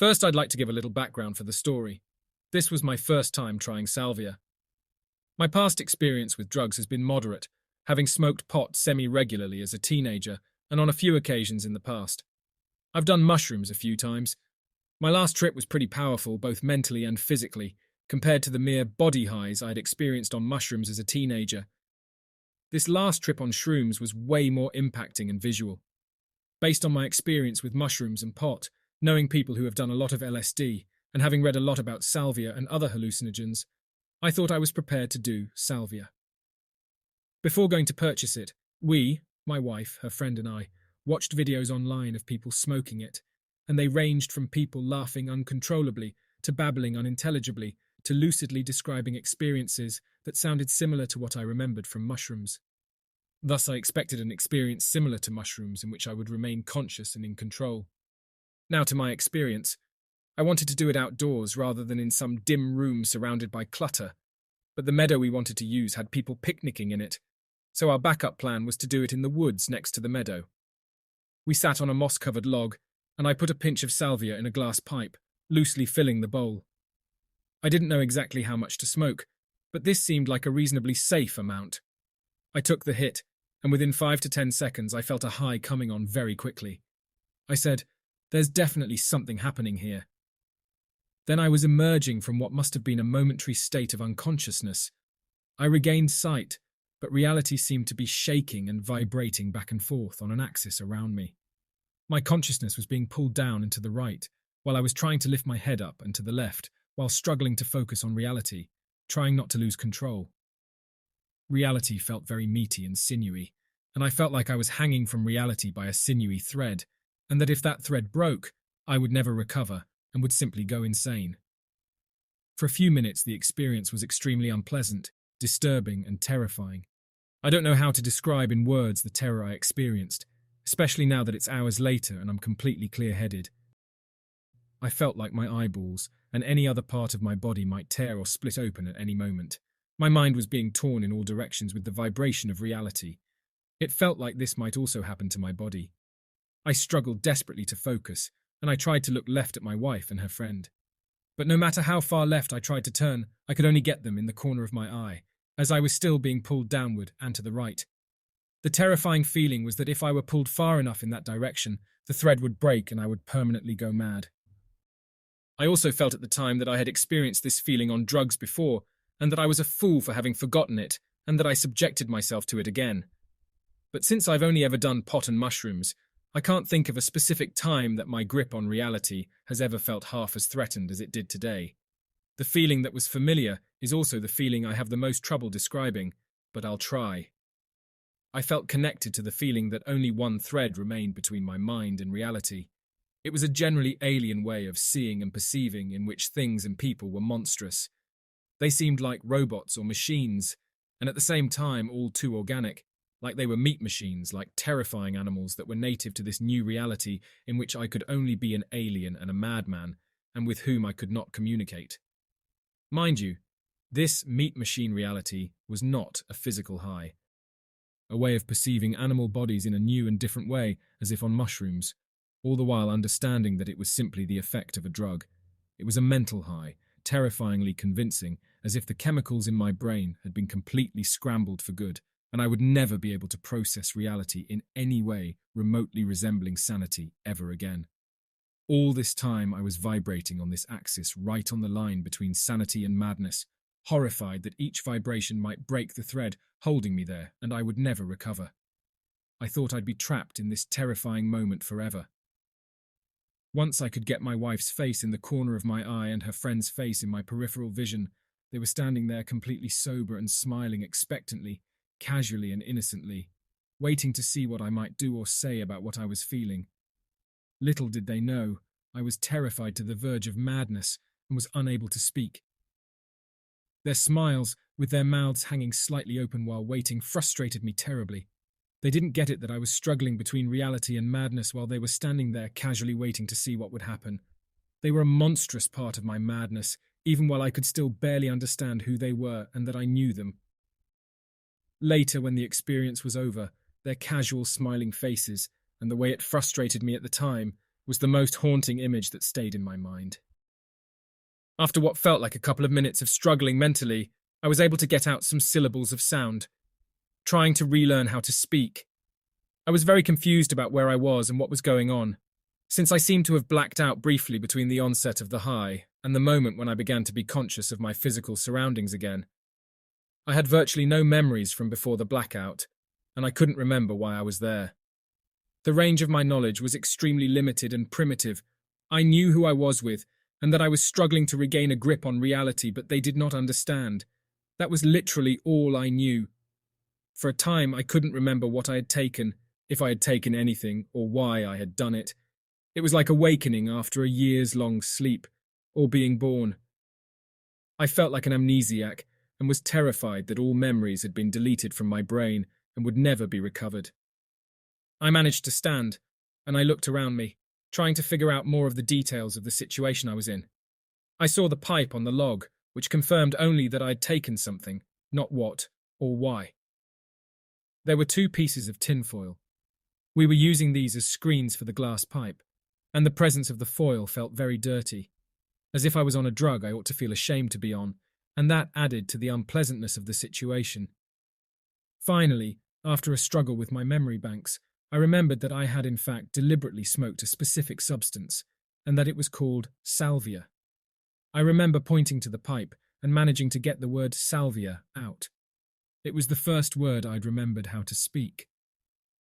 First, I'd like to give a little background for the story. This was my first time trying salvia. My past experience with drugs has been moderate, having smoked pot semi-regularly as a teenager and on a few occasions in the past. I've done mushrooms a few times. My last trip was pretty powerful, both mentally and physically, compared to the mere body highs I'd experienced on mushrooms as a teenager. This last trip on shrooms was way more impacting and visual. Based on my experience with mushrooms and pot, knowing people who have done a lot of LSD, and having read a lot about salvia and other hallucinogens, I thought I was prepared to do salvia. Before going to purchase it, my wife, her friend and I, watched videos online of people smoking it, and they ranged from people laughing uncontrollably to babbling unintelligibly to lucidly describing experiences that sounded similar to what I remembered from mushrooms. Thus, I expected an experience similar to mushrooms in which I would remain conscious and in control. Now, to my experience, I wanted to do it outdoors rather than in some dim room surrounded by clutter, but the meadow we wanted to use had people picnicking in it, so our backup plan was to do it in the woods next to the meadow. We sat on a moss-covered log, and I put a pinch of salvia in a glass pipe, loosely filling the bowl. I didn't know exactly how much to smoke, but this seemed like a reasonably safe amount. I took the hit, and within 5 to 10 seconds I felt a high coming on very quickly. I said, "There's definitely something happening here." Then I was emerging from what must have been a momentary state of unconsciousness. I regained sight, but reality seemed to be shaking and vibrating back and forth on an axis around me. My consciousness was being pulled down and to the right, while I was trying to lift my head up and to the left, while struggling to focus on reality, trying not to lose control. Reality felt very meaty and sinewy, and I felt like I was hanging from reality by a sinewy thread, and that if that thread broke, I would never recover and would simply go insane. For a few minutes, the experience was extremely unpleasant, disturbing, and terrifying. I don't know how to describe in words the terror I experienced, especially now that it's hours later and I'm completely clear-headed. I felt like my eyeballs and any other part of my body might tear or split open at any moment. My mind was being torn in all directions with the vibration of reality. It felt like this might also happen to my body. I struggled desperately to focus, and I tried to look left at my wife and her friend. But no matter how far left I tried to turn, I could only get them in the corner of my eye, as I was still being pulled downward and to the right. The terrifying feeling was that if I were pulled far enough in that direction, the thread would break and I would permanently go mad. I also felt at the time that I had experienced this feeling on drugs before, and that I was a fool for having forgotten it, and that I subjected myself to it again. But since I've only ever done pot and mushrooms, I can't think of a specific time that my grip on reality has ever felt half as threatened as it did today. The feeling that was familiar is also the feeling I have the most trouble describing, but I'll try. I felt connected to the feeling that only one thread remained between my mind and reality. It was a generally alien way of seeing and perceiving in which things and people were monstrous. They seemed like robots or machines, and at the same time all too organic, like they were meat machines, like terrifying animals that were native to this new reality in which I could only be an alien and a madman, and with whom I could not communicate. Mind you, this meat machine reality was not a physical high. A way of perceiving animal bodies in a new and different way, as if on mushrooms, all the while understanding that it was simply the effect of a drug. It was a mental high, terrifyingly convincing, as if the chemicals in my brain had been completely scrambled for good, and I would never be able to process reality in any way remotely resembling sanity ever again. All this time I was vibrating on this axis right on the line between sanity and madness, horrified that each vibration might break the thread holding me there and I would never recover. I thought I'd be trapped in this terrifying moment forever. Once I could get my wife's face in the corner of my eye and her friend's face in my peripheral vision, they were standing there completely sober and smiling expectantly, casually and innocently, waiting to see what I might do or say about what I was feeling. Little did they know, I was terrified to the verge of madness and was unable to speak. Their smiles, with their mouths hanging slightly open while waiting, frustrated me terribly. They didn't get it that I was struggling between reality and madness while they were standing there casually waiting to see what would happen. They were a monstrous part of my madness, even while I could still barely understand who they were and that I knew them. Later, when the experience was over, their casual, smiling faces, and the way it frustrated me at the time, was the most haunting image that stayed in my mind. After what felt like a couple of minutes of struggling mentally, I was able to get out some syllables of sound, trying to relearn how to speak. I was very confused about where I was and what was going on, since I seemed to have blacked out briefly between the onset of the high and the moment when I began to be conscious of my physical surroundings again. I had virtually no memories from before the blackout, and I couldn't remember why I was there. The range of my knowledge was extremely limited and primitive. I knew who I was with, and that I was struggling to regain a grip on reality, but they did not understand. That was literally all I knew. For a time, I couldn't remember what I had taken, if I had taken anything, or why I had done it. It was like awakening after a years-long sleep, or being born. I felt like an amnesiac, and was terrified that all memories had been deleted from my brain and would never be recovered. I managed to stand, and I looked around me, trying to figure out more of the details of the situation I was in. I saw the pipe on the log, which confirmed only that I'd taken something, not what or why. There were 2 pieces of tinfoil. We were using these as screens for the glass pipe, and the presence of the foil felt very dirty. As if I was on a drug I ought to feel ashamed to be on, and that added to the unpleasantness of the situation. Finally, after a struggle with my memory banks, I remembered that I had in fact deliberately smoked a specific substance, and that it was called Salvia. I remember pointing to the pipe and managing to get the word Salvia out. It was the first word I'd remembered how to speak.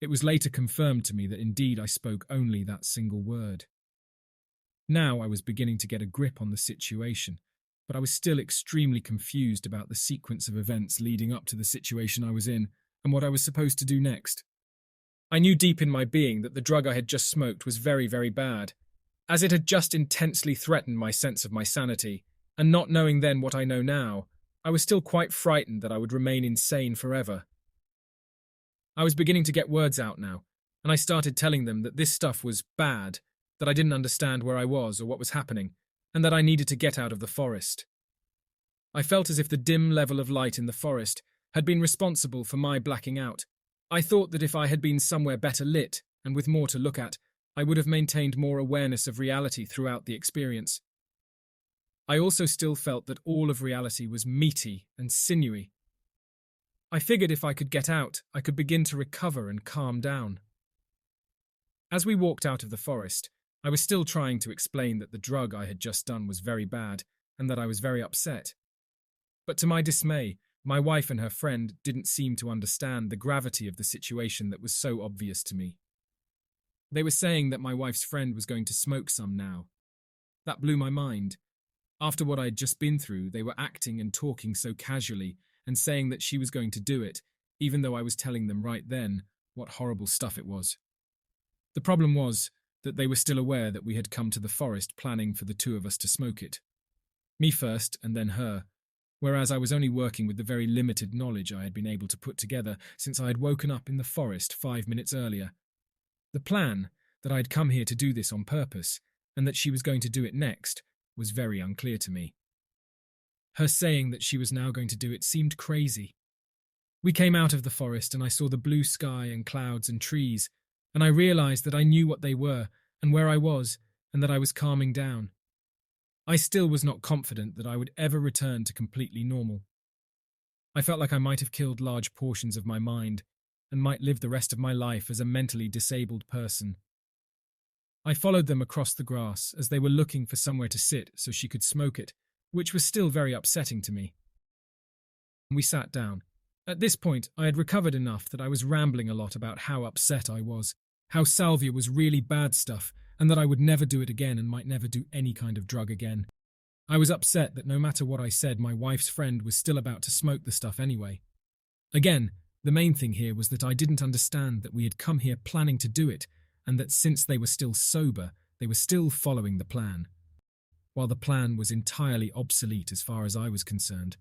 It was later confirmed to me that indeed I spoke only that single word. Now I was beginning to get a grip on the situation, but I was still extremely confused about the sequence of events leading up to the situation I was in and what I was supposed to do next. I knew deep in my being that the drug I had just smoked was very, very bad, as it had just intensely threatened my sense of my sanity, and not knowing then what I know now, I was still quite frightened that I would remain insane forever. I was beginning to get words out now, and I started telling them that this stuff was bad, that I didn't understand where I was or what was happening, and that I needed to get out of the forest. I felt as if the dim level of light in the forest had been responsible for my blacking out. I thought that if I had been somewhere better lit and with more to look at, I would have maintained more awareness of reality throughout the experience. I also still felt that all of reality was meaty and sinewy. I figured if I could get out, I could begin to recover and calm down. As we walked out of the forest, I was still trying to explain that the drug I had just done was very bad and that I was very upset. But to my dismay, my wife and her friend didn't seem to understand the gravity of the situation that was so obvious to me. They were saying that my wife's friend was going to smoke some now. That blew my mind. After what I had just been through, they were acting and talking so casually and saying that she was going to do it, even though I was telling them right then what horrible stuff it was. The problem was that they were still aware that we had come to the forest planning for the 2 of us to smoke it. Me first and then her, whereas I was only working with the very limited knowledge I had been able to put together since I had woken up in the forest 5 minutes earlier. The plan, that I had come here to do this on purpose, and that she was going to do it next, was very unclear to me. Her saying that she was now going to do it seemed crazy. We came out of the forest and I saw the blue sky and clouds and trees, and I realized that I knew what they were and where I was, and that I was calming down. I still was not confident that I would ever return to completely normal. I felt like I might have killed large portions of my mind and might live the rest of my life as a mentally disabled person. I followed them across the grass as they were looking for somewhere to sit so she could smoke it, which was still very upsetting to me. We sat down. At this point, I had recovered enough that I was rambling a lot about how upset I was, how salvia was really bad stuff, and that I would never do it again and might never do any kind of drug again. I was upset that no matter what I said, my wife's friend was still about to smoke the stuff anyway. Again, the main thing here was that I didn't understand that we had come here planning to do it, and that since they were still sober, they were still following the plan. While the plan was entirely obsolete as far as I was concerned,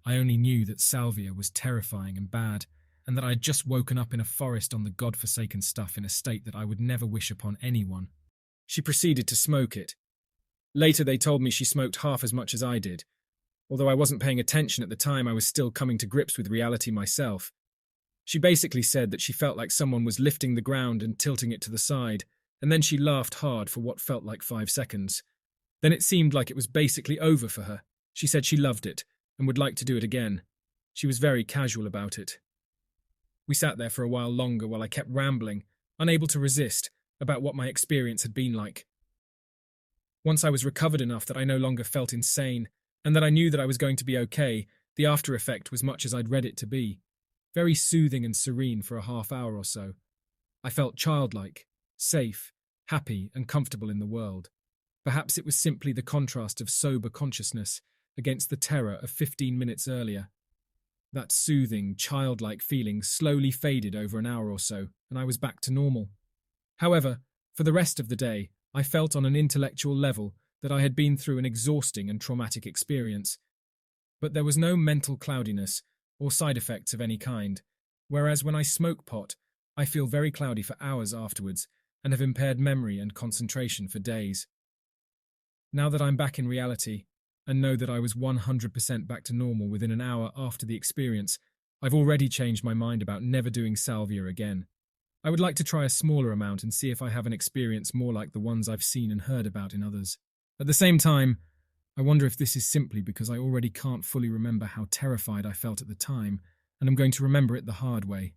I only knew that salvia was terrifying and bad, and that I had just woken up in a forest on the godforsaken stuff in a state that I would never wish upon anyone. She proceeded to smoke it. Later they told me she smoked half as much as I did. Although I wasn't paying attention at the time, I was still coming to grips with reality myself. She basically said that she felt like someone was lifting the ground and tilting it to the side, and then she laughed hard for what felt like 5 seconds. Then it seemed like it was basically over for her. She said she loved it and would like to do it again. She was very casual about it. We sat there for a while longer while I kept rambling, unable to resist, about what my experience had been like. Once I was recovered enough that I no longer felt insane, and that I knew that I was going to be okay, the after effect was much as I'd read it to be. Very soothing and serene for a half hour or so. I felt childlike, safe, happy and comfortable in the world. Perhaps it was simply the contrast of sober consciousness against the terror of 15 minutes earlier. That soothing, childlike feeling slowly faded over an hour or so, and I was back to normal. However, for the rest of the day, I felt on an intellectual level that I had been through an exhausting and traumatic experience. But there was no mental cloudiness or side effects of any kind, whereas when I smoke pot, I feel very cloudy for hours afterwards and have impaired memory and concentration for days. Now that I'm back in reality, and know that I was 100% back to normal within an hour after the experience, I've already changed my mind about never doing salvia again. I would like to try a smaller amount and see if I have an experience more like the ones I've seen and heard about in others. At the same time, I wonder if this is simply because I already can't fully remember how terrified I felt at the time, and I'm going to remember it the hard way.